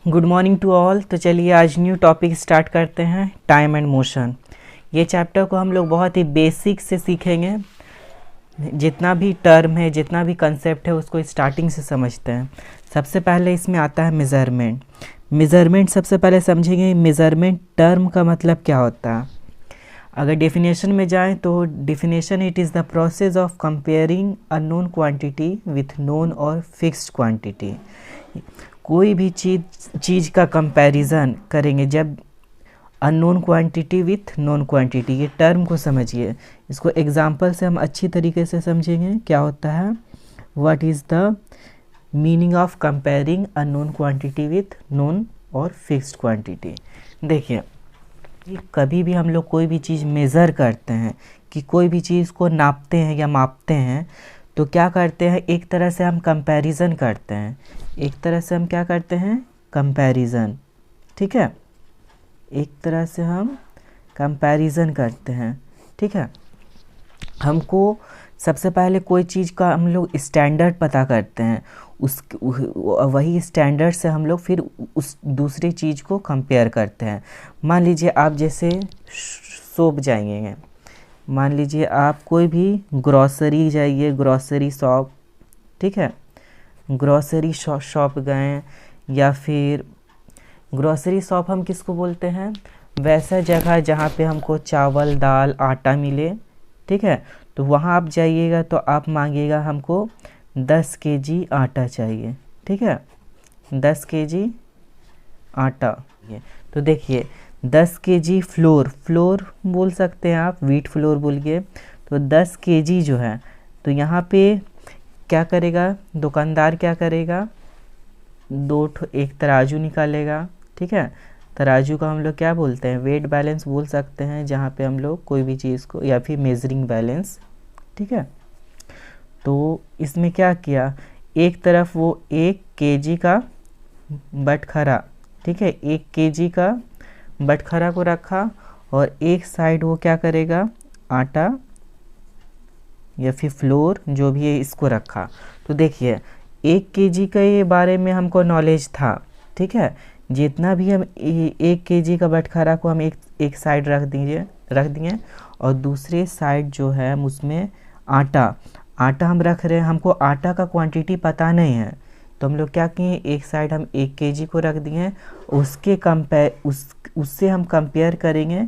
Good morning to all. तो चलिए आज न्यू टॉपिक स्टार्ट करते हैं, टाइम एंड मोशन। ये चैप्टर को हम लोग बहुत ही बेसिक से सीखेंगे। जितना भी टर्म है, जितना भी कंसेप्ट है, उसको स्टार्टिंग से समझते हैं। सबसे पहले इसमें आता है मेज़रमेंट। मेज़रमेंट सबसे पहले समझेंगे, मेज़रमेंट टर्म का मतलब क्या होता है। अगर डेफिनेशन में जाएं तो definition, it is the process of comparing a known quantity with known और फिक्स्ड क्वांटिटी। कोई भी चीज़ का कंपैरिजन करेंगे जब unknown quantity with known quantity. ये टर्म को समझिए, इसको एग्जांपल से हम अच्छी तरीके से समझेंगे क्या होता है। What is the meaning of comparing unknown quantity with known और फिक्स्ड क्वांटिटी। देखिए, कभी भी हम लोग कोई भी चीज़ मेज़र करते हैं, कि कोई भी चीज़ को नापते हैं या मापते हैं, तो क्या करते हैं, एक तरह से हम कंपैरिजन करते हैं। एक तरह से हम क्या करते हैं, कंपैरिजन। ठीक है, एक तरह से हम कंपैरिजन करते हैं। ठीक है, हमको सबसे पहले कोई चीज़ का हम लोग स्टैंडर्ड पता करते हैं, वही स्टैंडर्ड से हम लोग फिर उस दूसरी चीज़ को कंपेयर करते हैं। मान लीजिए आप जैसे शॉप जाएंगे, मान लीजिए आप कोई भी ग्रॉसरी जाइए, ग्रॉसरी शॉप। ठीक है, ग्रॉसरी शॉप गए, या फिर ग्रॉसरी शॉप हम किसको बोलते हैं, वैसा जगह जहाँ पे हमको चावल दाल आटा मिले। ठीक है, तो वहाँ आप जाइएगा तो आप मांगिएगा हमको 10 केजी आटा चाहिए। ठीक है, 10 केजी आटा। तो देखिए, 10 केजी फ्लोर बोल सकते हैं आप, व्हीट फ्लोर बोलिए। तो 10 केजी जो है, तो यहाँ पे क्या करेगा दुकानदार, क्या करेगा, एक तराजू निकालेगा। ठीक है, तराजू का हम लोग क्या बोलते हैं, वेट बैलेंस बोल सकते हैं, जहाँ पे हम लोग कोई भी चीज़ को, या फिर मेजरिंग बैलेंस। ठीक है, तो इसमें क्या किया, एक तरफ वो 1 केजी का बटखरा, ठीक है, 1 केजी का बटखरा को रखा, और एक साइड वो क्या करेगा, आटा या फिर फ्लोर जो भी है इसको रखा। तो देखिए, 1 केजी के बारे में हमको नॉलेज था। ठीक है, जितना भी हम 1 केजी का बटखरा को हम एक साइड रख दिए, और दूसरे साइड जो है हम उसमें आटा हम रख रहे हैं। हमको आटा का क्वांटिटी पता नहीं है, तो हम लोग क्या किए, एक साइड हम 1 केजी को रख दिए, उससे हम कंपेयर करेंगे।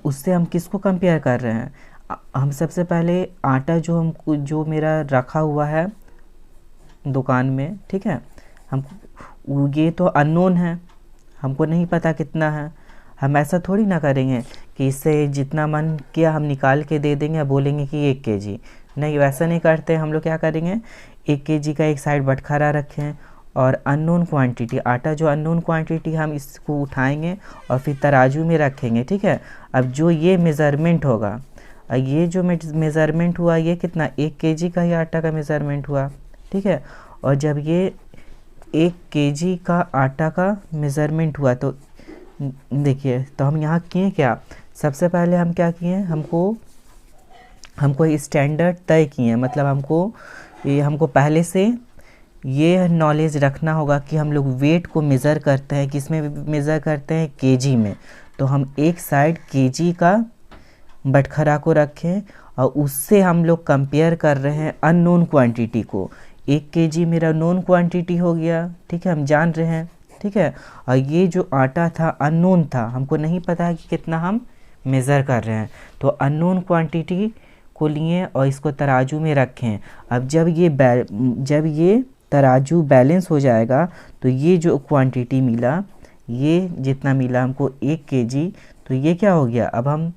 उससे हम किसको कंपेयर कर रहे हैं, हम सबसे पहले आटा जो मेरा रखा हुआ है दुकान में। ठीक है, ये तो अननोन है, हमको नहीं पता कितना है। हम ऐसा थोड़ी ना करेंगे कि इससे जितना मन किया हम निकाल के दे देंगे, बोलेंगे कि 1 केजी। नहीं, वैसा नहीं करते। हम लोग क्या करेंगे, 1 केजी का एक साइड बटखरा रखें, और अननोन क्वांटिटी आटा, जो अननोन क्वांटिटी, हम इसको उठाएंगे और फिर तराजू में रखेंगे। ठीक है, अब जो ये मेज़रमेंट होगा, ये जो मेज़रमेंट हुआ, ये कितना, 1 केजी का ही आटा का मेज़रमेंट हुआ। ठीक है, और जब ये 1 केजी का आटा का मेज़रमेंट हुआ, तो देखिए, तो हम यहाँ किए क्या, सबसे पहले हम क्या किए, हमको स्टैंडर्ड तय किए। मतलब हमको पहले से ये नॉलेज रखना होगा कि हम लोग वेट को मेज़र करते हैं, किस में मेज़र करते हैं, केजी में। तो हम एक साइड केजी का बटखरा को रखें, और उससे हम लोग कंपेयर कर रहे हैं अननोन क्वांटिटी को। 1 केजी मेरा नोन क्वांटिटी हो गया। ठीक है, हम जान रहे हैं। ठीक है, और ये जो आटा था अननोन था, हमको नहीं पता है कि कितना हम मेज़र कर रहे हैं। तो अननोन क्वांटिटी को लिए और इसको तराजू में रखें। अब जब ये तराजू बैलेंस हो जाएगा, तो ये जो क्वांटिटी मिला, ये जितना मिला हमको 1 केजी, तो ये क्या हो गया,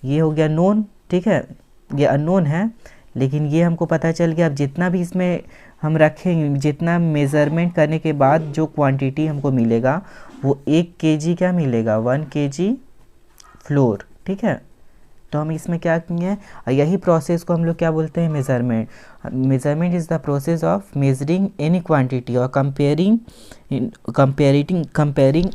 ये हो गया नोन। ठीक है, ये अननोन है, लेकिन ये हमको पता चल गया। अब जितना भी इसमें हम रखेंगे, जितना मेज़रमेंट करने के बाद जो क्वांटिटी हमको मिलेगा, वो 1 केजी क्या मिलेगा, 1 केजी फ्लोर। ठीक है, तो हम इसमें क्या किए हैं, यही प्रोसेस को हम लोग क्या बोलते हैं, measurement. Measurement is the process of measuring any quantity और comparing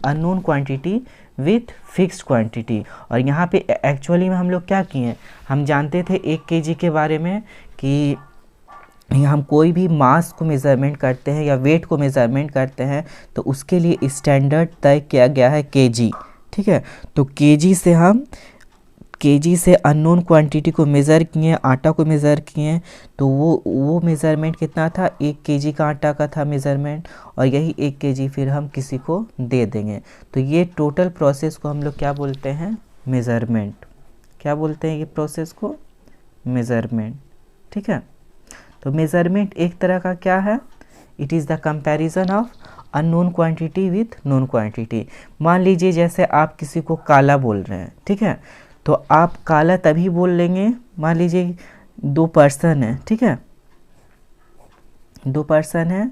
unknown quantity with fixed quantity. और यहाँ पे एक्चुअली में हम लोग क्या किए, हम जानते थे 1 केजी के बारे में कि या हम कोई भी मास को मेज़रमेंट करते हैं या वेट को मेज़रमेंट करते हैं तो उसके लिए स्टैंडर्ड तय किया गया है केजी। ठीक है, तो केजी से अननोन क्वांटिटी को मेज़र किए, आटा को मेज़र किए, तो वो मेज़रमेंट कितना था, 1 केजी का आटा का था मेज़रमेंट, और यही 1 केजी फिर हम किसी को दे देंगे। तो ये टोटल प्रोसेस को हम लोग क्या बोलते हैं, मेज़रमेंट। क्या बोलते हैं ये प्रोसेस को, मेज़रमेंट। ठीक है, तो मेज़रमेंट एक तरह का क्या है, it is the comparison of unknown quantity with known quantity. मान लीजिए जैसे आप किसी को काला बोल रहे हैं, ठीक है, तो आप काला तभी बोल लेंगे, मान लीजिए 2 पर्सन है, ठीक है, 2 पर्सन है,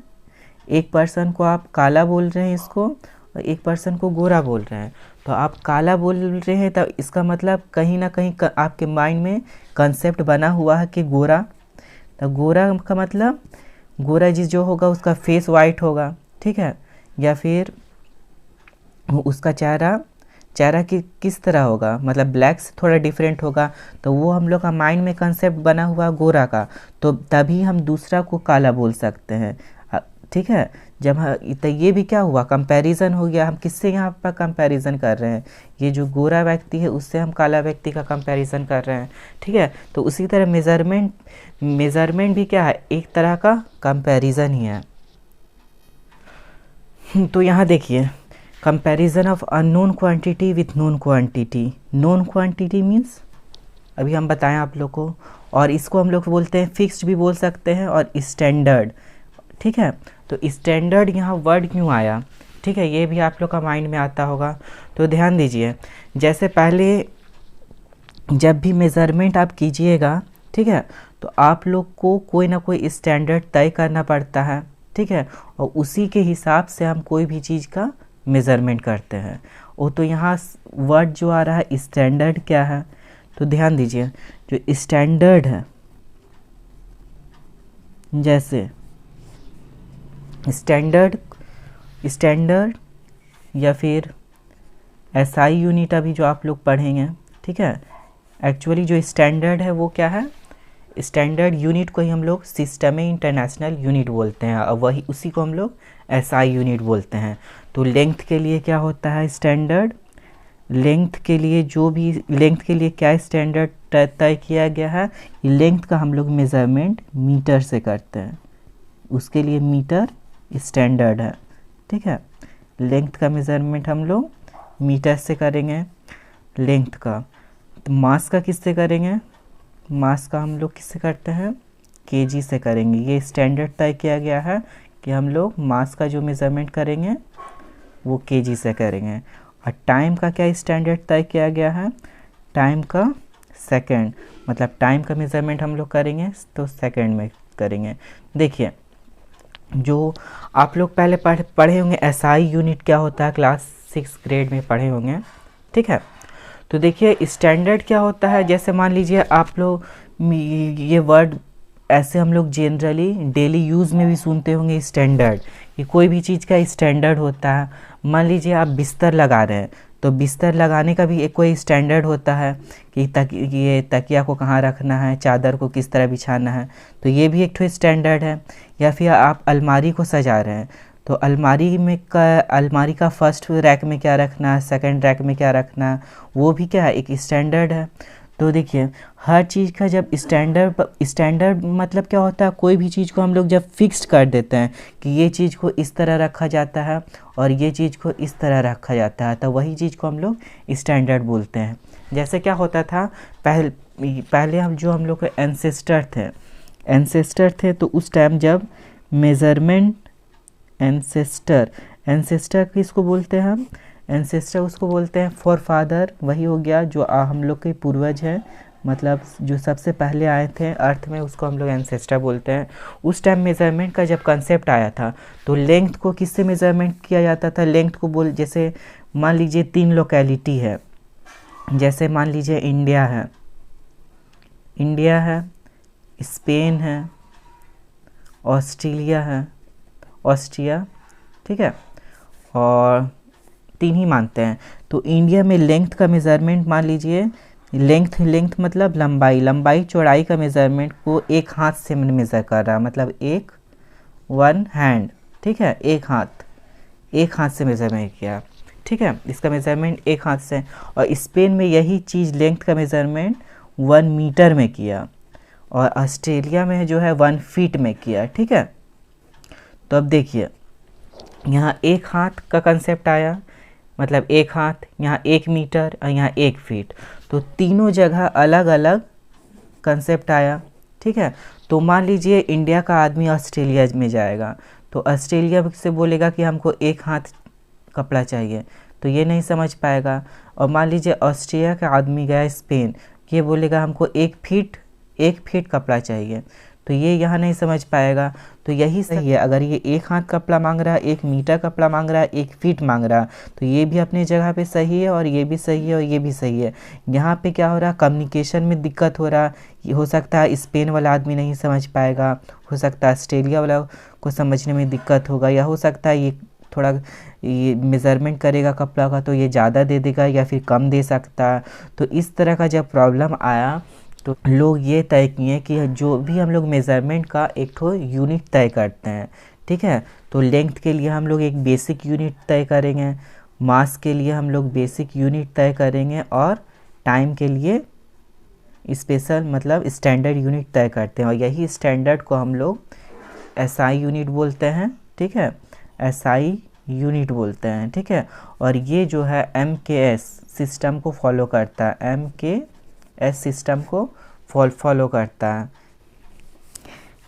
एक पर्सन को आप काला बोल रहे हैं इसको, और एक पर्सन को गोरा बोल रहे हैं। तो आप काला बोल रहे हैं तब इसका मतलब कहीं ना कहीं आपके माइंड में कंसेप्ट बना हुआ है कि गोरा, तो गोरा का मतलब गोरा जिस जो होगा उसका फेस वाइट होगा, ठीक है, या फिर उसका चेहरा किस तरह होगा, मतलब ब्लैक से थोड़ा डिफरेंट होगा, तो वो हम लोग का माइंड में कंसेप्ट बना हुआ गोरा का, तो तभी हम दूसरा को काला बोल सकते हैं। ठीक है, जब तो ये भी क्या हुआ, कंपैरिजन हो गया। हम किससे यहाँ पर कंपैरिजन कर रहे हैं, ये जो गोरा व्यक्ति है उससे हम काला व्यक्ति का कंपैरिजन कर रहे हैं। ठीक है, तो उसी तरह मेज़रमेंट भी क्या है, एक तरह का कंपैरिजन ही है। तो यहाँ देखिए, comparison of unknown quantity with known quantity. Known quantity means अभी हम बताएं आप लोग को, और इसको हम लोग बोलते हैं फिक्स्ड भी बोल सकते हैं और स्टैंडर्ड। ठीक है, तो स्टैंडर्ड यहाँ वर्ड क्यों आया, ठीक है, ये भी आप लोग का माइंड में आता होगा। तो ध्यान दीजिए, जैसे पहले जब भी मेज़रमेंट आप कीजिएगा, ठीक है, तो आप लोग को कोई ना कोई स्टैंडर्ड तय करना पड़ता है। ठीक है, और उसी के हिसाब से हम कोई भी चीज़ का मेज़रमेंट करते हैं। वो तो यहाँ वर्ड जो आ रहा है स्टैंडर्ड क्या है, तो ध्यान दीजिए, जो स्टैंडर्ड है, जैसे स्टैंडर्ड या फिर एसआई यूनिट अभी जो आप लोग पढ़ेंगे। ठीक है, एक्चुअली जो स्टैंडर्ड है वो क्या है, स्टैंडर्ड यूनिट को ही हम लोग सिस्टम इंटरनेशनल यूनिट बोलते हैं, और वही उसी को हम लोग एसआई यूनिट बोलते हैं। तो लेंथ के लिए क्या होता है स्टैंडर्ड, लेंथ के लिए क्या स्टैंडर्ड तय किया गया है, लेंथ का हम लोग मेज़रमेंट मीटर से करते हैं, उसके लिए मीटर स्टैंडर्ड है। ठीक है, लेंथ का मेज़रमेंट हम लोग मीटर से करेंगे, लेंथ का। तो मास का किससे करेंगे, मास का हम लोग किससे करते हैं, केजी से करेंगे। ये स्टैंडर्ड तय किया गया है कि हम लोग मास का जो मेज़रमेंट करेंगे वो केजी से करेंगे। और टाइम का क्या स्टैंडर्ड तय किया गया है, टाइम का सेकंड, मतलब टाइम का मेज़रमेंट हम लोग करेंगे तो सेकंड में करेंगे। देखिए, जो आप लोग पहले पढ़े होंगे एसआई यूनिट क्या होता है, क्लास 6 ग्रेड में पढ़े होंगे। ठीक है, तो देखिए स्टैंडर्ड क्या होता है, जैसे मान लीजिए आप लोग ये वर्ड ऐसे हम लोग जनरली डेली यूज़ में भी सुनते होंगे स्टैंडर्ड, कि कोई भी चीज़ का स्टैंडर्ड होता है। मान लीजिए आप बिस्तर लगा रहे हैं, तो बिस्तर लगाने का भी एक कोई स्टैंडर्ड होता है कि ये तकिया को कहाँ रखना है, चादर को किस तरह बिछाना है, तो ये भी एक ठो स्टैंडर्ड है। या फिर आप अलमारी को सजा रहे हैं, तो अलमारी का फर्स्ट रैक में क्या रखना है, सेकंड रैक में क्या रखना है, वो भी क्या है, एक स्टैंडर्ड है। तो देखिए, हर चीज़ का जब स्टैंडर्ड मतलब क्या होता है, कोई भी चीज़ को हम लोग जब फिक्स्ड कर देते हैं कि ये चीज़ को इस तरह रखा जाता है और ये चीज़ को इस तरह रखा जाता है, तो वही चीज़ को हम लोग स्टैंडर्ड बोलते हैं। जैसे क्या होता था, पहले हम लोग के एंसेस्टर थे, तो उस टाइम जब मेज़रमेंट एंसेस्टर किसको बोलते हैं हम, एंसेस्टर उसको बोलते हैं फॉर फादर, वही हो गया जो हम लोग के पूर्वज हैं, मतलब जो सबसे पहले आए थे अर्थ में, उसको हम लोग एंसेस्टर बोलते हैं। उस टाइम मेज़रमेंट का जब कंसेप्ट आया था, तो लेंथ को किससे मेज़रमेंट किया जाता था, लेंथ को जैसे मान लीजिए 3 लोकेलिटी है, जैसे मान लीजिए इंडिया है, स्पेन है, ऑस्ट्रिया, ठीक है, और 3 ही मानते हैं। तो इंडिया में लेंथ का मेज़रमेंट मान लीजिए लेंथ मतलब लंबाई चौड़ाई का मेज़रमेंट को एक हाथ से मेज़र कर रहा है, मतलब वन हैंड, ठीक है, एक हाथ से मेज़रमेंट किया, ठीक है, इसका मेज़रमेंट एक हाथ से। और स्पेन में यही चीज़ लेंथ का मेज़रमेंट 1 मीटर में किया, और ऑस्ट्रेलिया में जो है 1 फीट में किया, ठीक है। तो अब देखिए यहाँ एक हाथ का कंसेप्ट आया, मतलब एक हाथ, यहाँ 1 मीटर और यहाँ 1 फीट, तो तीनों जगह अलग अलग कंसेप्ट आया, ठीक है। तो मान लीजिए इंडिया का आदमी ऑस्ट्रेलिया में जाएगा, तो ऑस्ट्रेलिया से बोलेगा कि हमको एक हाथ कपड़ा चाहिए, तो ये नहीं समझ पाएगा। और मान लीजिए ऑस्ट्रिया का आदमी गया स्पेन, ये बोलेगा हमको 1 फीट कपड़ा चाहिए, तो ये यहाँ नहीं समझ पाएगा। तो यही सही है, अगर ये एक हाथ कपड़ा मांग रहा है, 1 मीटर कपड़ा मांग रहा है, 1 फीट मांग रहा है, तो ये भी अपनी जगह पे सही है, और ये भी सही है, और ये भी सही है। यहाँ पे क्या हो रहा है, कम्युनिकेशन में दिक्कत हो रहा है। हो सकता है स्पेन वाला आदमी नहीं समझ पाएगा, हो सकता है ऑस्ट्रेलिया वाला को समझने में दिक्कत होगा, या हो सकता है ये मेज़रमेंट करेगा कपड़ा का तो ये ज़्यादा दे देगा या फिर कम दे सकता है। तो इस तरह का जब प्रॉब्लम आया तो लोग ये तय किए कि जो भी हम लोग मेज़रमेंट का एक ठो यूनिट तय करते हैं, ठीक है। तो लेंथ के लिए हम लोग एक बेसिक यूनिट तय करेंगे, मास के लिए हम लोग बेसिक यूनिट तय करेंगे, और टाइम के लिए स्पेशल मतलब स्टैंडर्ड यूनिट तय करते हैं। और यही स्टैंडर्ड को हम लोग एसआई यूनिट बोलते हैं, ठीक है, एसआई यूनिट बोलते हैं, ठीक है। और ये जो है एमकेएस सिस्टम को फॉलो करता है, एमकेएस सिस्टम को फॉलो करता है।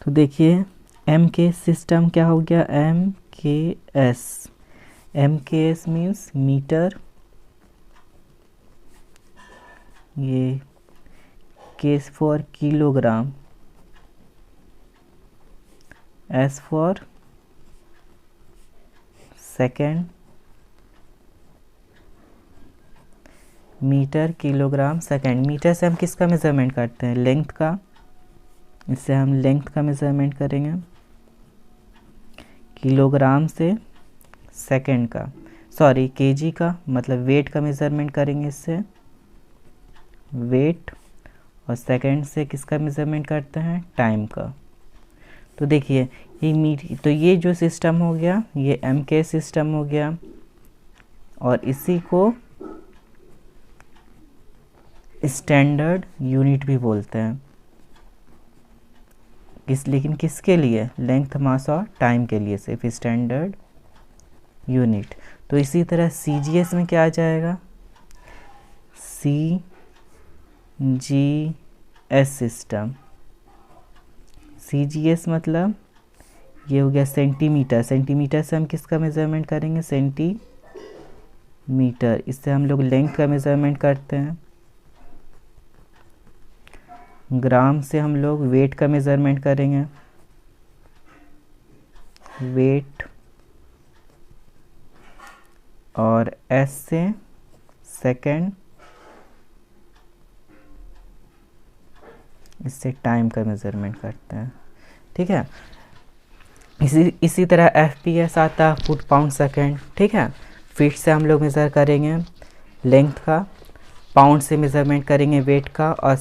तो देखिए एमकेएस सिस्टम क्या हो गया, एमकेएस मीन्स मीटर, ये K's for kilogram, S for second, metre kilogram second. Metre से हम किसका मेज़रमेंट करते हैं, लेंथ का, इससे हम लेंथ का मेज़रमेंट करेंगे। किलोग्राम से सेकेंड का, सॉरी केजी का, मतलब वेट का मेज़रमेंट करेंगे इससे, वेट। और सेकेंड से किसका मेज़रमेंट करते हैं, टाइम का। तो देखिए तो ये जो सिस्टम हो गया ये एमके सिस्टम हो गया, और इसी को स्टैंडर्ड यूनिट भी बोलते हैं। लेकिन किसके लिए, लेंथ, मास और टाइम के लिए सिर्फ स्टैंडर्ड यूनिट। तो इसी तरह सीजीएस में क्या आ जाएगा, सीजीएस सिस्टम। सीजीएस मतलब ये हो गया सेंटीमीटर, सेंटीमीटर से हम किसका मेज़रमेंट करेंगे, सेंटीमीटर। इससे हम लोग लेंथ का मेज़रमेंट करते हैं। ग्राम से हम लोग वेट का मेज़रमेंट करेंगे, वेट। और एस से सेकेंड, इससे टाइम का मेज़रमेंट करते हैं, ठीक है। इसी तरह एफपीएस आता है, फुट पाउंड सेकेंड, ठीक है। फीट से हम लोग मेज़र करेंगे लेंथ का, पाउंड से मेज़रमेंट करेंगे वेट का,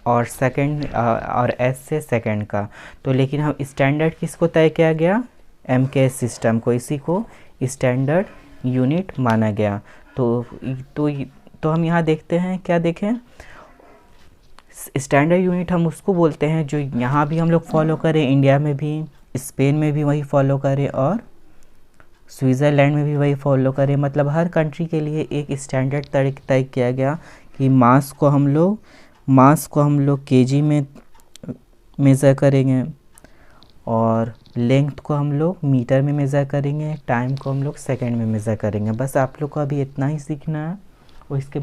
और सेकेंड और एस से सेकेंड का। तो लेकिन हम स्टैंडर्ड किसको तय किया गया, एमकेएस सिस्टम को, इसी को स्टैंडर्ड यूनिट माना गया। तो हम यहाँ देखते हैं, क्या देखें, स्टैंडर्ड यूनिट हम उसको बोलते हैं जो यहाँ भी हम लोग फॉलो करें, इंडिया में भी, स्पेन में भी वही फॉलो करें, और स्विट्ज़रलैंड में भी वही फॉलो करें। मतलब हर कंट्री के लिए एक स्टैंडर्ड तय किया गया कि मास को हम लोग केजी में मेज़र करेंगे, और लेंथ को हम लोग मीटर में मेज़र करेंगे, टाइम को हम लोग सेकंड में मेज़र करेंगे। बस आप लोग को अभी इतना ही सीखना है। और इसके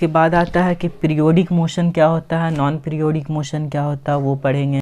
बाद आता है कि पीरियोडिक मोशन क्या होता है, नॉन पीरियोडिक मोशन क्या होता है, वो पढ़ेंगे।